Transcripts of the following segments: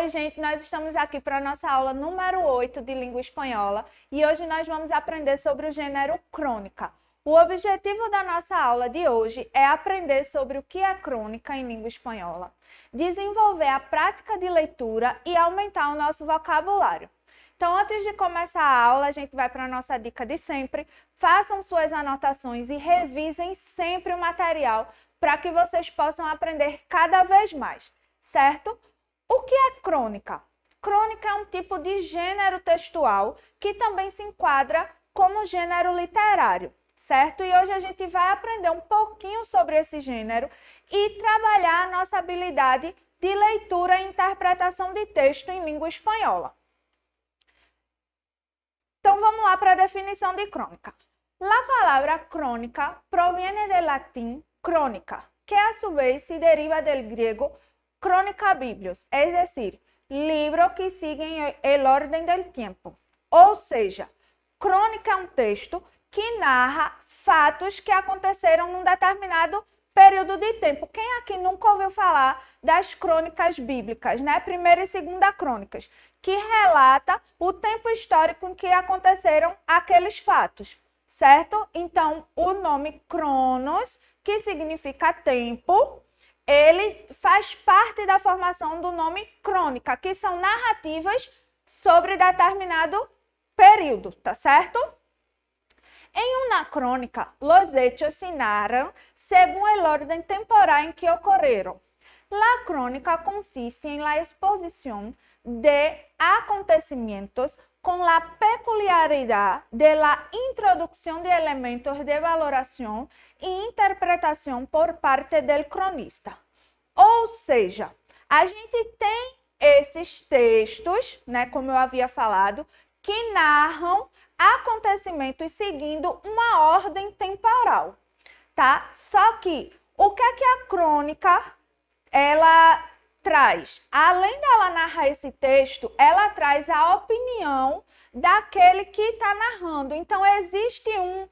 Oi, gente, nós estamos aqui para a nossa aula número 8 de língua espanhola e hoje nós vamos aprender sobre o gênero crônica. O objetivo da nossa aula de hoje é aprender sobre o que é crônica em língua espanhola, desenvolver a prática de leitura e aumentar o nosso vocabulário. Então, antes de começar a aula, a gente vai para a nossa dica de sempre. Façam suas anotações e revisem sempre o material para que vocês possam aprender cada vez mais, certo? O que é crônica? Crônica é um tipo de gênero textual que também se enquadra como gênero literário, certo? E hoje a gente vai aprender um pouquinho sobre esse gênero e trabalhar a nossa habilidade de leitura e interpretação de texto em língua espanhola. Então vamos lá para a definição de crônica. La palabra crónica proviene del latín crónica, que a su vez se deriva del griego crónica biblios, es decir, libro que sigue el orden del tiempo. Ou seja, crônica é um texto que narra fatos que aconteceram num determinado período de tempo. Quem aqui nunca ouviu falar das crônicas bíblicas, né? Primeira e segunda crônicas, que relata o tempo histórico em que aconteceram aqueles fatos, certo? Então, o nome Cronos, que significa tempo, ele faz parte da formação do nome crônica, que são narrativas sobre determinado período, tá certo? En una crónica, los hechos se narran según el orden temporal en que ocurrieron. La crónica consiste en la exposición de acontecimientos con la peculiaridad de la introducción de elementos de valoración e interpretação por parte del cronista. Ou seja, a gente tem esses textos, né, como eu havia falado, que narram acontecimentos seguindo uma ordem temporal, tá? Só que o que é que a crônica ela traz? Além dela narrar esse texto, ela traz a opinião daquele que está narrando. Então, existe um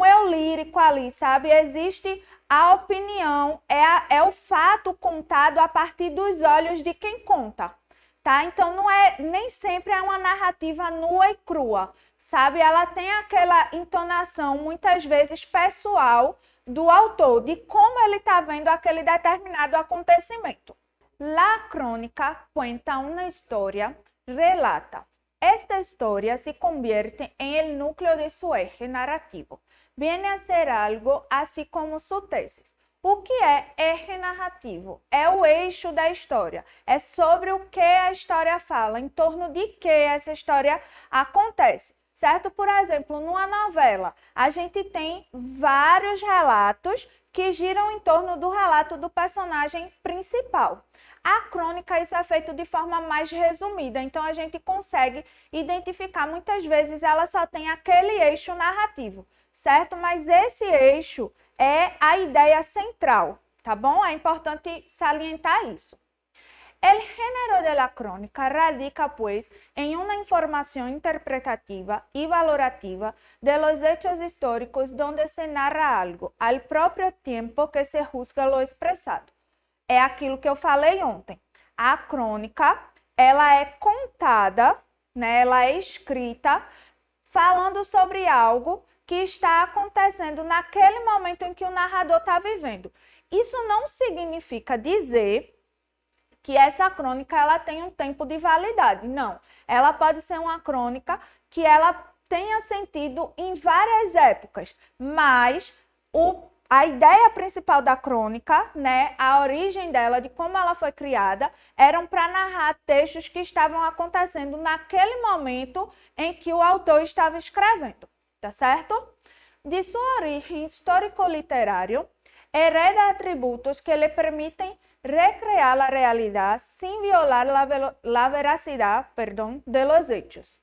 eu lírico ali, sabe? Existe a opinião, é o fato contado a partir dos olhos de quem conta, tá? Então, nem sempre é uma narrativa nua e crua, sabe? Ela tem aquela entonação, muitas vezes pessoal, do autor, de como ele está vendo aquele determinado acontecimento. La crónica cuenta una historia, relata. Esta historia se convierte en el núcleo de su eje narrativo. Viene a ser algo así como su tesis. O que é eje narrativo? É o eixo da história. É sobre o que a história fala, em torno de que essa história acontece, certo? Por exemplo, numa novela, a gente tem vários relatos que giram em torno do relato do personagem principal. A crônica, isso é feito de forma mais resumida, então a gente consegue identificar, muitas vezes ela só tem aquele eixo narrativo, certo? Mas esse eixo é a ideia central, tá bom? É importante salientar isso. El género de la crónica radica, pues, en una información interpretativa y valorativa de los hechos históricos donde se narra algo al propio tiempo que se juzga lo expresado. É aquilo que eu falei ontem. A crônica, ela é contada, né? Ela é escrita falando sobre algo que está acontecendo naquele momento em que o narrador está vivendo. Isso não significa dizer que essa crônica ela tem um tempo de validade. Não. Ela pode ser uma crônica que ela tenha sentido em várias épocas, mas a ideia principal da crônica, né, a origem dela, de como ela foi criada, eram para narrar textos que estavam acontecendo naquele momento em que o autor estava escrevendo, tá certo? De sua origem histórico-literário, hereda atributos que lhe permitem recrear a realidade sem violar a veracidade, de los hechos.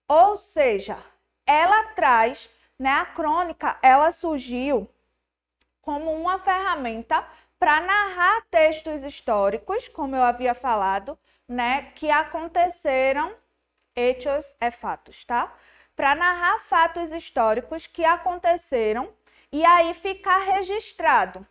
Ou seja, ela traz, né, a crônica, ela surgiu como uma ferramenta para narrar textos históricos, como eu havia falado, né, que aconteceram, hechos é fatos, tá? Para narrar fatos históricos que aconteceram e aí ficar registrado.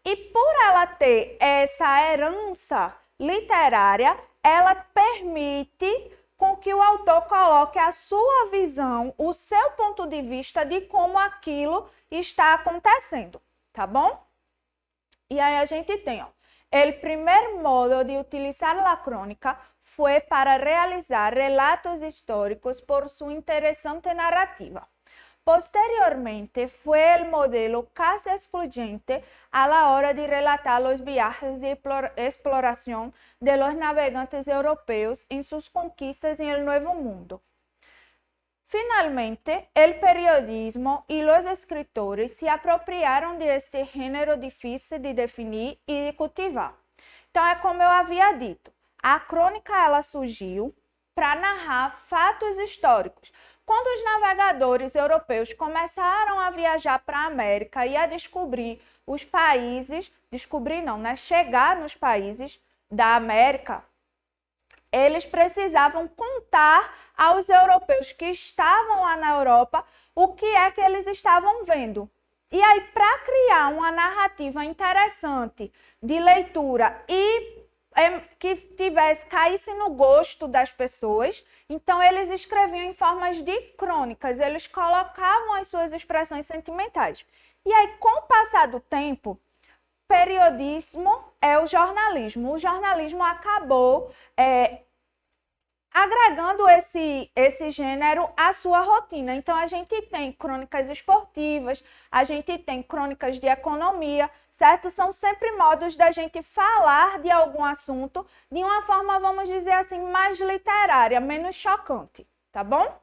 E por ela ter essa herança literária, ela permite com que o autor coloque a sua visão, o seu ponto de vista de como aquilo está acontecendo, tá bom? E aí a gente tem, ó, o primeiro modo de utilizar a crônica foi para realizar relatos históricos por sua interessante narrativa. Posteriormente, foi o modelo casi excluyente a la hora de relatar os viajes de exploração de los navegantes europeus em suas conquistas em el Nuevo Mundo. Finalmente, el periodismo y los escritores se apropriaram de este gênero difícil de definir e de cultivar. Então, é como eu havia dito, a crônica ela surgiu para narrar fatos históricos. Quando os navegadores europeus começaram a viajar para a América e a descobrir os países, chegar nos países da América, eles precisavam contar aos europeus que estavam lá na Europa o que é que eles estavam vendo. E aí, para criar uma narrativa interessante de leitura e que caísse no gosto das pessoas, então eles escreviam em formas de crônicas, eles colocavam as suas expressões sentimentais. E aí, com o passar do tempo, periodismo é o jornalismo. O jornalismo acabou agregando esse gênero à sua rotina. Então, a gente tem crônicas esportivas, a gente tem crônicas de economia, certo? São sempre modos da gente falar de algum assunto de uma forma, vamos dizer assim, mais literária, menos chocante, tá bom?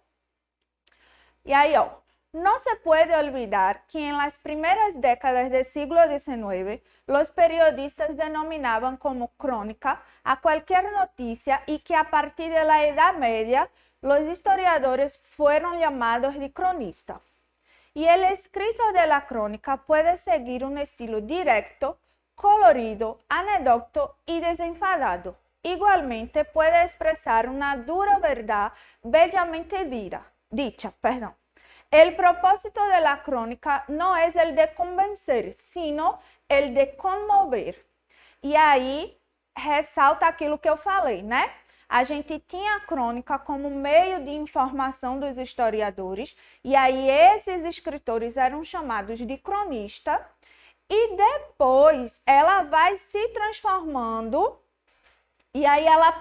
E aí, ó, no se puede olvidar que en las primeras décadas del siglo XIX, los periodistas denominaban como crónica a cualquier noticia y que a partir de la Edad Media, los historiadores fueron llamados de cronista. Y el escrito de la crónica puede seguir un estilo directo, colorido, anecdótico y desenfadado. Igualmente puede expresar una dura verdad bellamente dicha. El propósito de la crónica no es el de convencer, sino el de conmover. E aí, ressalta aquilo que eu falei, né? A gente tinha a crônica como meio de informação dos historiadores, e aí esses escritores eram chamados de cronista, e depois ela vai se transformando, e aí ela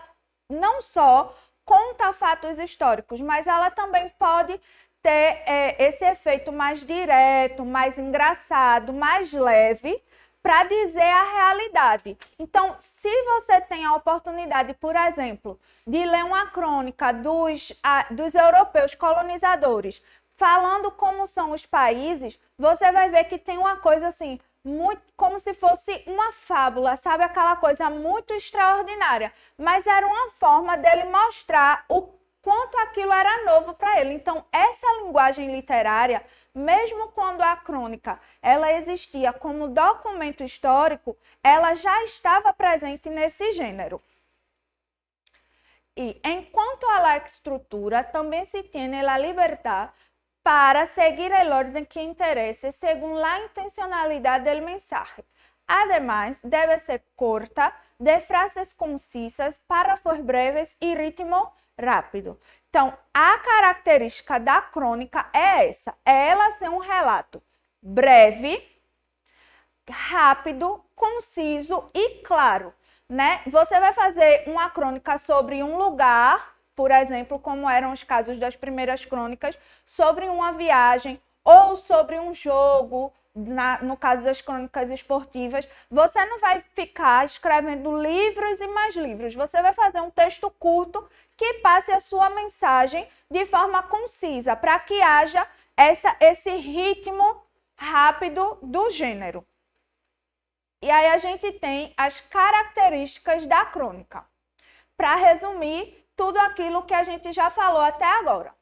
não só conta fatos históricos, mas ela também pode ter esse efeito mais direto, mais engraçado, mais leve, para dizer a realidade. Então, se você tem a oportunidade, por exemplo, de ler uma crônica dos europeus colonizadores, falando como são os países, você vai ver que tem uma coisa assim, muito, como se fosse uma fábula, sabe? Aquela coisa muito extraordinária. Mas era uma forma dele mostrar o quanto aquilo era novo para ele. Então, essa linguagem literária, mesmo quando a crônica ela existia como documento histórico, ela já estava presente nesse gênero. E, enquanto a la estrutura, também se tiene la libertad para seguir el orden que interese según la intencionalidad del mensaje. Además, debe ser corta, de frases concisas, párrafos breves e ritmo rápido. Então, a característica da crônica é essa, é ela ser um relato breve, rápido, conciso e claro, né? Você vai fazer uma crônica sobre um lugar, por exemplo, como eram os casos das primeiras crônicas, sobre uma viagem ou sobre um jogo, no caso das crônicas esportivas, você não vai ficar escrevendo livros e mais livros. Você vai fazer um texto curto que passe a sua mensagem de forma concisa, para que haja esse ritmo rápido do gênero. E aí a gente tem as características da crônica. Para resumir tudo aquilo que a gente já falou até agora.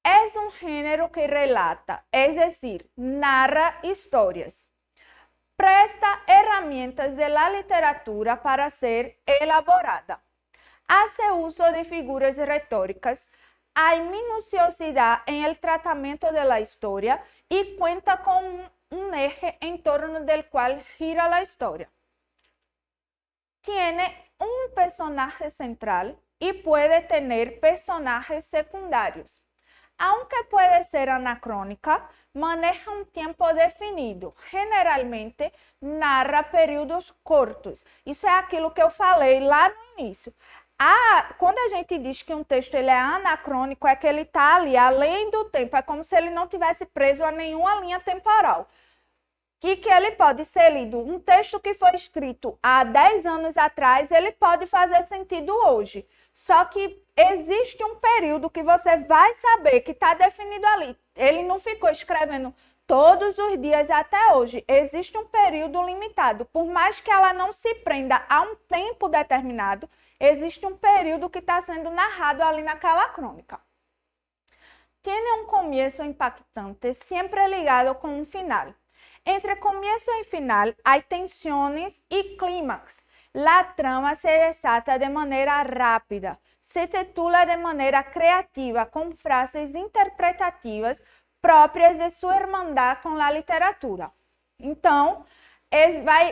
Es un género que relata, es decir, narra historias. Presta herramientas de la literatura para ser elaborada. Hace uso de figuras retóricas. Hay minuciosidad en el tratamiento de la historia y cuenta con un eje en torno del cual gira la historia. Tiene un personaje central y puede tener personajes secundarios. Aunque puede ser anacrônica, maneja um tempo definido. Generalmente, narra períodos curtos. Isso é aquilo que eu falei lá no início. Quando a gente diz que um texto ele é anacrônico, é que ele está ali além do tempo. É como se ele não tivesse preso a nenhuma linha temporal. E que ele pode ser lido. Um texto que foi escrito há 10 anos atrás, ele pode fazer sentido hoje. Só que existe um período que você vai saber que está definido ali. Ele não ficou escrevendo todos os dias até hoje. Existe um período limitado. Por mais que ela não se prenda a um tempo determinado, existe um período que está sendo narrado ali naquela crônica. Tiene un comienzo impactante, siempre ligado con un final. Entre comienzo y final hay tensiones y clímax. La trama se desata de manera rápida, se titula de manera creativa com frases interpretativas próprias de sua irmandade com a literatura. Então,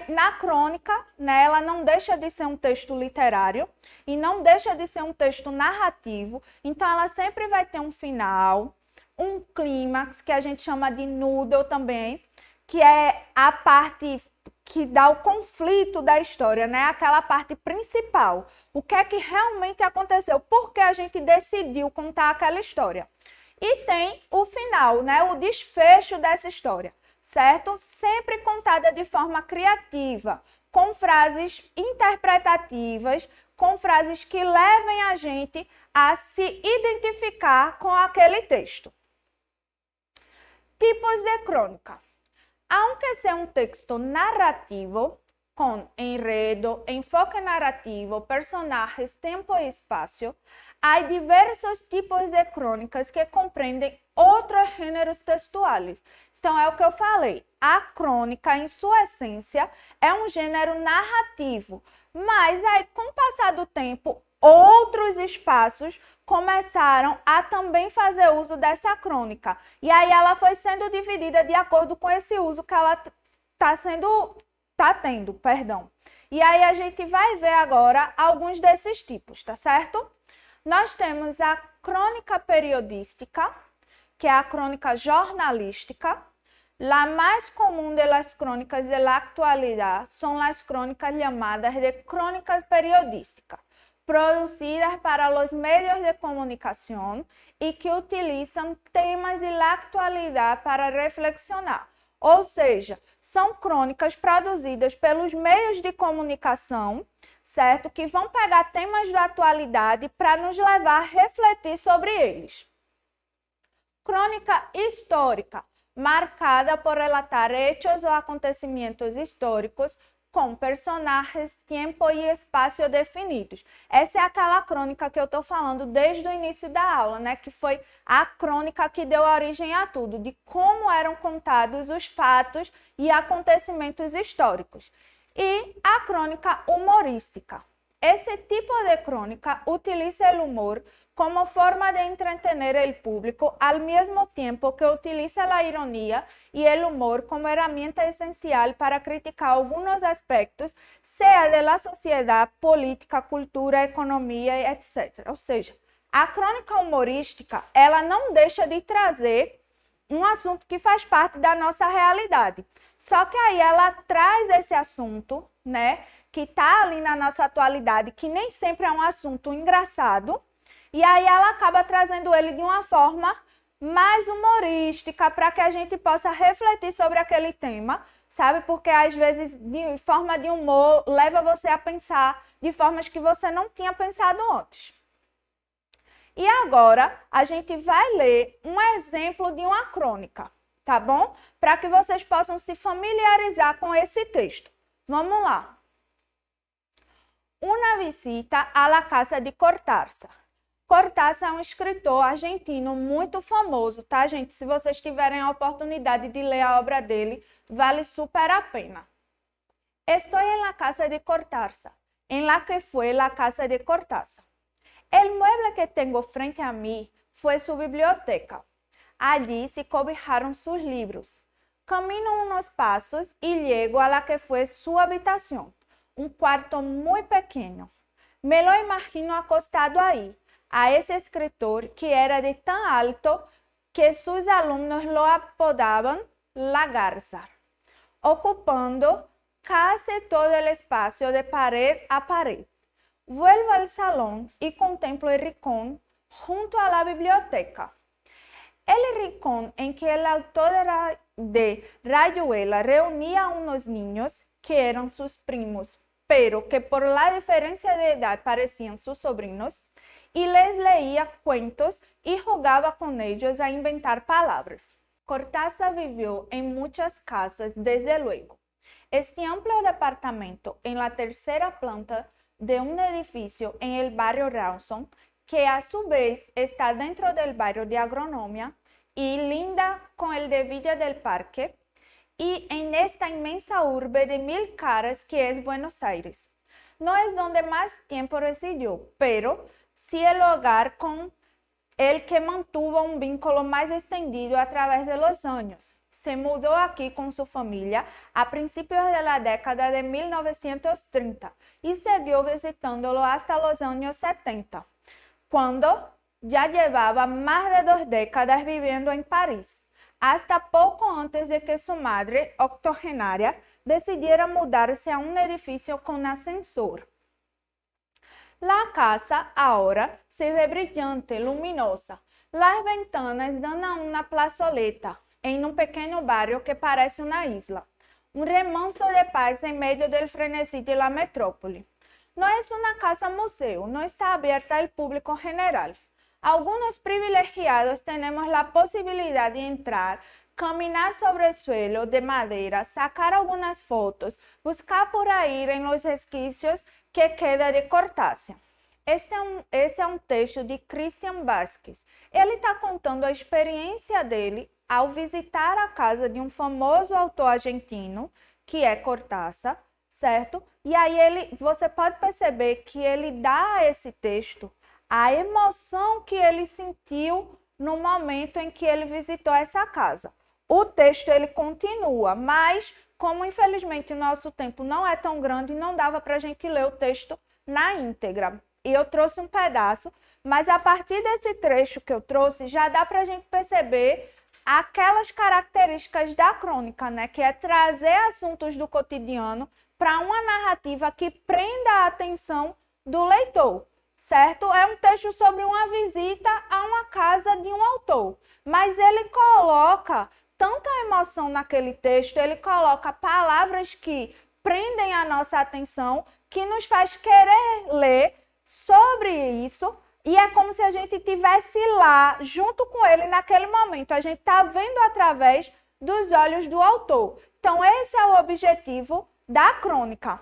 na crônica, né, ela não deixa de ser um texto literário e não deixa de ser um texto narrativo. Então, ela sempre vai ter um final, um clímax, que a gente chama de noodle também, que é a parte que dá o conflito da história, né? Aquela parte principal. O que é que realmente aconteceu? Por que a gente decidiu contar aquela história? E tem o final, né? O desfecho dessa história, certo? Sempre contada de forma criativa, com frases interpretativas, com frases que levem a gente a se identificar com aquele texto. Tipos de crônica. Aunque sea un texto narrativo, con enredo, enfoque narrativo, personajes, tempo e espaço, há diversos tipos de crônicas que compreendem outros gêneros textuais. Então, é o que eu falei. A crônica, em sua essência, é um gênero narrativo. Mas, aí, com o passar do tempo, outros espaços começaram a também fazer uso dessa crônica. E aí ela foi sendo dividida de acordo com esse uso que ela tá tendo. E aí a gente vai ver agora alguns desses tipos, tá certo? Nós temos a crônica periodística, que é a crônica jornalística. La mais comum de las crónicas de la actualidad son las crónicas llamadas de crónicas periodísticas, producidas para los medios de comunicación y que utilizam temas de la actualidad para reflexionar. Ou seja, são crônicas produzidas pelos meios de comunicação, certo? Que vão pegar temas da atualidade para nos levar a refletir sobre eles. Crônica histórica, marcada por relatar hechos ou acontecimentos históricos com personagens, tempo e espaço definidos. Essa é aquela crônica que eu estou falando desde o início da aula, né? Que foi a crônica que deu origem a tudo, de como eram contados os fatos e acontecimentos históricos. E a crônica humorística. Esse tipo de crônica utiliza o humor como forma de entretener o público, al mesmo tempo que utiliza a ironia e o humor como herramienta essencial para criticar alguns aspectos, seja da sociedade, política, cultura, economia, etc. Ou seja, a crônica humorística, ela não deixa de trazer um assunto que faz parte da nossa realidade. Só que aí ela traz esse assunto, né, que está ali na nossa atualidade, que nem sempre é um assunto engraçado, e aí ela acaba trazendo ele de uma forma mais humorística, para que a gente possa refletir sobre aquele tema, sabe? Porque às vezes, de forma de humor, leva você a pensar de formas que você não tinha pensado antes. E agora, a gente vai ler um exemplo de uma crônica, tá bom? Para que vocês possam se familiarizar com esse texto. Vamos lá. Uma visita à la casa de Cortázar. Cortázar é um escritor argentino muito famoso, tá, gente? Se vocês tiverem a oportunidade de ler a obra dele, vale super a pena. Estou en la casa de Cortázar, en la que fue la casa de Cortázar. El mueble que tengo frente a mí fue su biblioteca. Allí se cobijaron sus libros. Camino unos pasos y llego a la que fue su habitación. un cuarto muy pequeño. Me lo imagino acostado ahí, a ese escritor que era de tan alto que sus alumnos lo apodaban la garza, ocupando casi todo el espacio de pared a pared. Vuelvo al salón y contemplo el rincón junto a la biblioteca. El rincón en que el autor de Rayuela reunía a unos niños que eran sus primos, pero que por la diferencia de edad parecían sus sobrinos, y les leía cuentos y jugaba con ellos a inventar palabras. Cortázar vivió en muchas casas, desde luego. Este amplio departamento en la tercera planta de un edificio en el barrio Rawson, que a su vez está dentro del barrio de Agronomía y linda con el de Villa del Parque, y en esta inmensa urbe de 1000 caras que es Buenos Aires. No es donde más tiempo residió, pero sí el hogar con el que mantuvo un vínculo más extendido a través de los años. Se mudó aquí con su familia a principios de la década de 1930 y siguió visitándolo hasta los años 70, cuando ya llevaba más de 2 décadas viviendo en París, hasta poco antes de que su madre, octogenaria, decidiera mudarse a un edificio con ascensor. La casa ahora se ve brillante, luminosa. Las ventanas dan a una plazoleta en un pequeño barrio que parece una isla. Un remanso de paz en medio del frenesí de la metrópoli. No es una casa museo, no está abierta al público general. Algunos privilegiados tenemos la posibilidad de entrar, caminar sobre el suelo de madera, sacar algunas fotos, buscar por ahí en los resquicios que queda de Cortázar. Esse é um texto de Christian Vázquez. Ele está contando a experiência dele ao visitar a casa de um famoso autor argentino, que é Cortázar, certo? E aí você pode perceber que ele dá a esse texto a emoção que ele sentiu no momento em que ele visitou essa casa. O texto ele continua, mas como infelizmente o nosso tempo não é tão grande, não dava para a gente ler o texto na íntegra. E eu trouxe um pedaço, mas a partir desse trecho que eu trouxe, já dá para a gente perceber aquelas características da crônica, né? Que é trazer assuntos do cotidiano para uma narrativa que prenda a atenção do leitor, certo? É um texto sobre uma visita a uma casa de um autor, mas ele coloca tanta emoção naquele texto, ele coloca palavras que prendem a nossa atenção, que nos faz querer ler sobre isso, e é como se a gente estivesse lá junto com ele naquele momento. A gente está vendo através dos olhos do autor. Então, esse é o objetivo da crônica,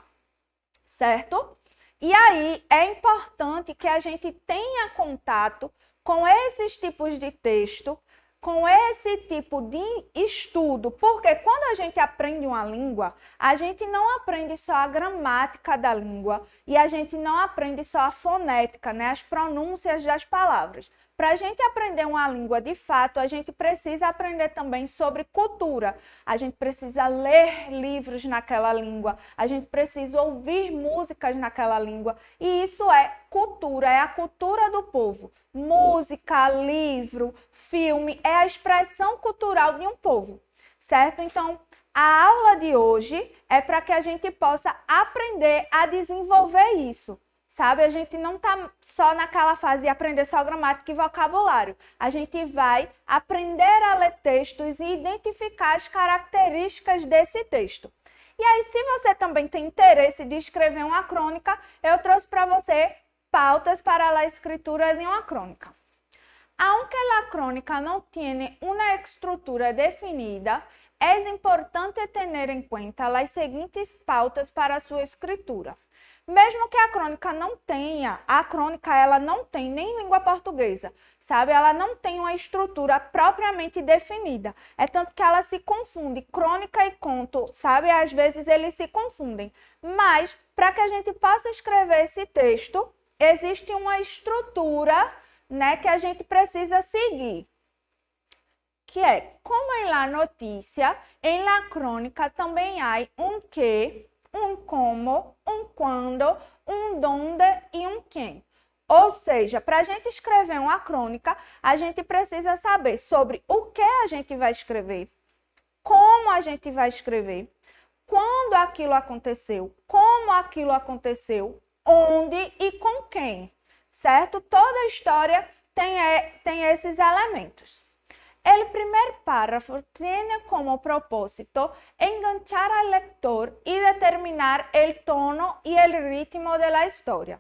certo? E aí, é importante que a gente tenha contato com esses tipos de texto, com esse tipo de estudo, porque quando a gente aprende uma língua, a gente não aprende só a gramática da língua e a gente não aprende só a fonética, né, as pronúncias das palavras. Para a gente aprender uma língua de fato, a gente precisa aprender também sobre cultura. A gente precisa ler livros naquela língua, a gente precisa ouvir músicas naquela língua. E isso é cultura, é a cultura do povo. Música, livro, filme, é a expressão cultural de um povo, certo? Então, a aula de hoje é para que a gente possa aprender a desenvolver isso. Sabe, a gente não está só naquela fase de aprender só gramática e vocabulário. A gente vai aprender a ler textos e identificar as características desse texto. E aí, se você também tem interesse de escrever uma crônica, eu trouxe para você pautas para a escritura de uma crônica. Aunque la crónica no tiene una estructura definida, es importante tener en cuenta las seguintes pautas para su escritura. Mesmo que a crônica não tenha, ela não tem nem língua portuguesa, sabe? Ela não tem uma estrutura propriamente definida. É tanto que ela se confunde, crônica e conto, sabe? Às vezes eles se confundem. Mas, para que a gente possa escrever esse texto, existe uma estrutura, né, que a gente precisa seguir. Que é, como em la notícia, em la crônica também há um que um como, um quando, um donde e um quem. Ou seja, para a gente escrever uma crônica, a gente precisa saber sobre o que a gente vai escrever, como a gente vai escrever, quando aquilo aconteceu, como aquilo aconteceu, onde e com quem, certo? Toda história tem esses elementos. El primer párrafo tiene como propósito enganchar al lector y determinar el tono y el ritmo de la historia.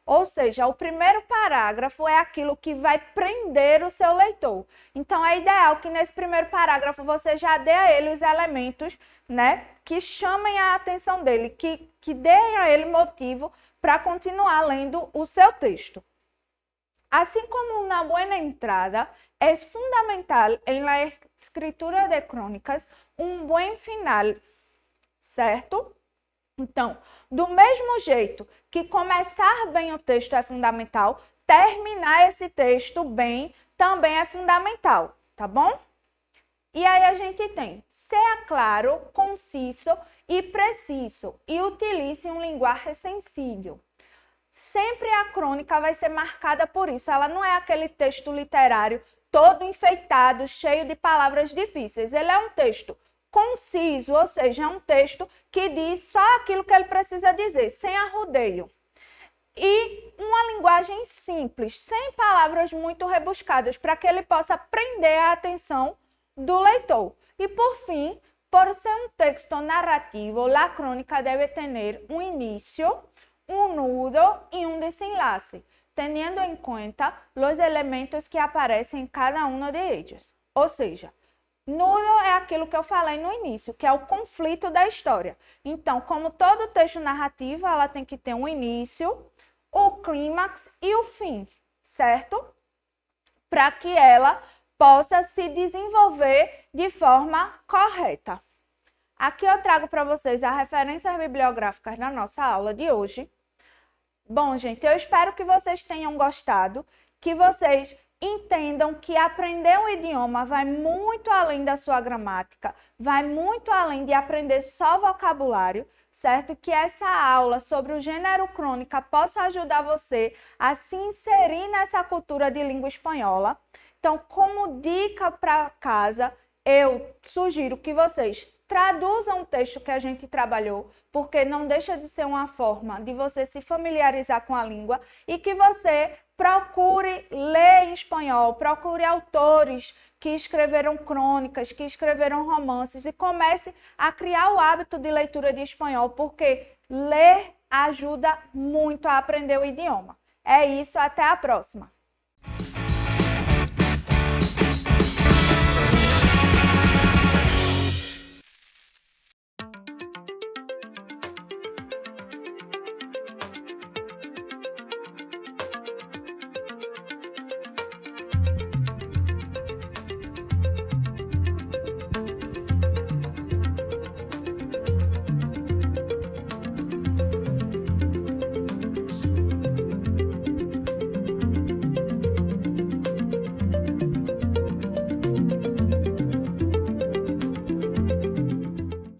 Ou seja, o primeiro parágrafo é aquilo que vai prender o seu leitor. Então, é ideal que nesse primeiro parágrafo você já dê a ele os elementos, né, que chamem a atenção dele, que deem a ele motivo para continuar lendo o seu texto. Assim como uma boa entrada, é fundamental em la escritura de crônicas um bom final, certo? Então, do mesmo jeito que começar bem o texto é fundamental, terminar esse texto bem também é fundamental, tá bom? E aí a gente tem, seja claro, conciso e preciso e utilize um linguagem sencillo. Sempre a crônica vai ser marcada por isso. Ela não é aquele texto literário todo enfeitado, cheio de palavras difíceis. Ele é um texto conciso, ou seja, é um texto que diz só aquilo que ele precisa dizer, sem arrudeio. E uma linguagem simples, sem palavras muito rebuscadas, para que ele possa prender a atenção do leitor. E por fim, por ser um texto narrativo, a crônica deve ter um início, um nudo e um desenlace, tendo em conta os elementos que aparecem em cada um de eles. Ou seja, nudo é aquilo que eu falei no início, que é o conflito da história. Então, como todo texto narrativo, ela tem que ter um início, o clímax e o fim, certo? Para que ela possa se desenvolver de forma correta. Aqui eu trago para vocês as referências bibliográficas da nossa aula de hoje. Bom, gente, eu espero que vocês tenham gostado, que vocês entendam que aprender um idioma vai muito além da sua gramática, vai muito além de aprender só vocabulário, certo? Que essa aula sobre o gênero crônica possa ajudar você a se inserir nessa cultura de língua espanhola. Então, como dica para casa, eu sugiro que vocês traduzam o texto que a gente trabalhou, porque não deixa de ser uma forma de você se familiarizar com a língua e que você procure ler em espanhol, procure autores que escreveram crônicas, que escreveram romances e comece a criar o hábito de leitura de espanhol, porque ler ajuda muito a aprender o idioma. É isso, até a próxima!